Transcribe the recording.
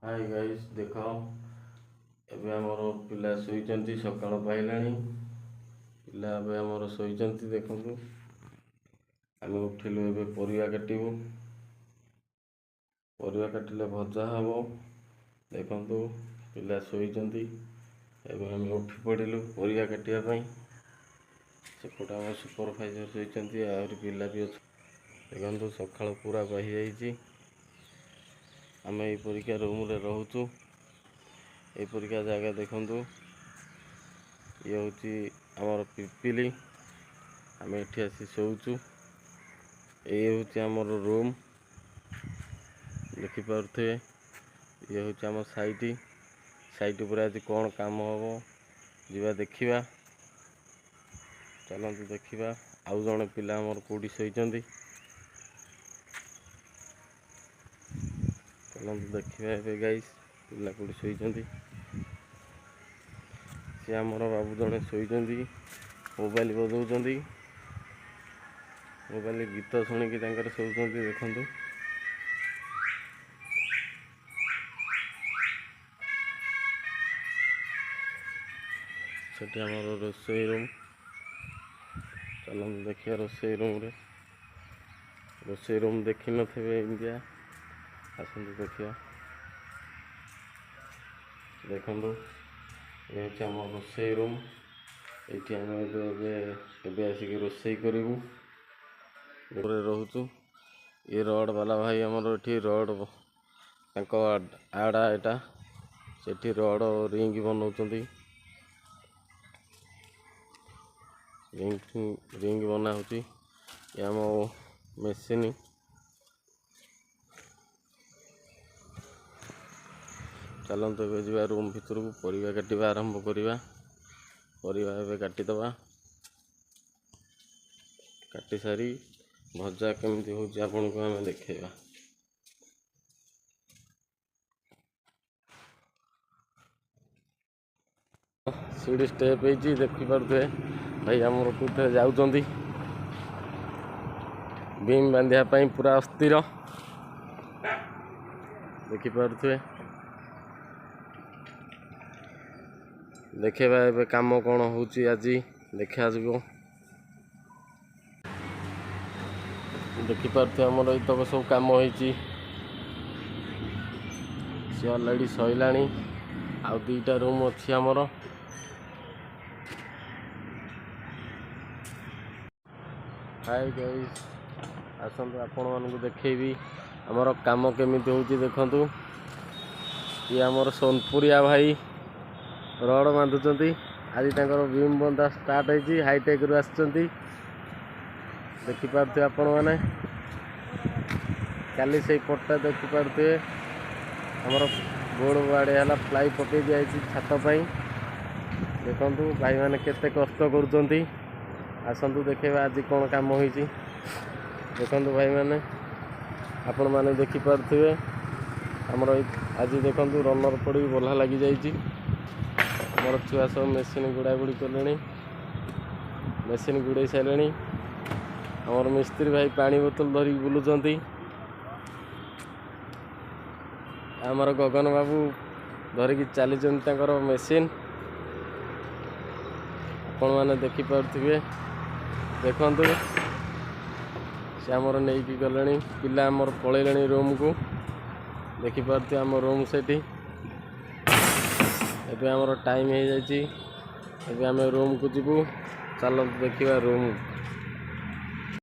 Hi guys देख एबे हमर पिला सोईचंती सकाळ पाइलानी पिला एबे हमर सोईचंती देखंतु आमे उठिलु एबे परिवा काटिले भजा हबो देखंतु पिला सोईचंती एबे आमे उठी पड़िलु परिवा काटिया पई सेपटा हमर सुपरवाइजर सोईचंती आउरी पिला भी अछि देखंतु सकाळ पूरा बहि जाईची आमे ए परीक्षा रूम रे रहउचु ए परीक्षा जगह देखंतु ये होची हमर पिपिली आमे एठी आसी सोउचु ए होची हमर रूम देखि पारथे ये होची हमर साइट ऊपर आज कोन काम हबो जीवा देखिबा चलंतु देखिबा आउ जणे पिला हमर कोडी सोइचंदी चलंतु देखिबा एबे गाइस पिला कोडी सोइचंदी से हमर बाबू जणे सोइचंदी मोबाइल बजाउचंदी मोबाइल गीत सुनि कि तांकर सोउचंदी देखंतु सेठी हमर रोसई रूम चलंतु देखिया रोसई रूम देखि नथिबे इंडिया आसंतु देखिया देखंतु ये होची हमर रोसई रूम एठी हम एबे आसी रोसई करिवु ऊपर रहउचु ये रड वाला भाई हमर एठी रड तांको आडा एटा सेठी रड रिंग बनौचंदी रिंग बना होची ये हम मेसिन चलंतु एबे जिबा रूम भितर को परिवा काटिबा आरंभ करिबा परिवा एबे काटी दबा काटी सारी भजा केमती होची आपन को हम देखेबा सीढ़ी स्टेप ହେଇଛି देखि पारथे भाई हमर कुथे जाउचंदी बीम बांधिया पई पूरा अस्थिर देखि पारथे देखेबा एबे काम कोन होची आजी देखा जगो देखि पारथे हमर ई तक सब काम होईची से ऑलरेडी सइलानी आ दुईटा रूम अछि हमर हाय गाइस आसंतु आपण मानकु देखेबी हमर काम केमिति होची देखंतु ये हमर सोनपुरिया भाई रड बांधुचंती आज तांकर बीम बंधा स्टार्ट होईची हाईटेक रु आछंती देखि पारथे आपण माने काली से पट्टा देखि पारथे हमर बोर्ड बाड़े हला प्लाई पके दियाची छात पई देखंतु भाई माने केते कष्ट करूचंती आसंतु देखेबा आज कोन काम होईची देखंतु भाई माने आपण माने देखि पारथिबे हमर आज देखंतु रनर पड़ी बोला लागि जाईची हमर छुआ सब मेसिन गुड़ा गुड़ी करलेनी मेसिन गुड़े साइलेनी हमर मिस्त्री भाई पानी बोतल धरी बुलुचंती हमर गगन बाबू धरी कि चलीचंती तांकर मेसिन आपण माने देखि पारथिबे देखंतु से हमर नै कि गलेनी पिला हमर पळेलेनी रूम को देखि पारथि हमर रूम सेठी एबे हमर टाइम हे जायची एबे हम रूम को जिबु चलो देखिबा रूम।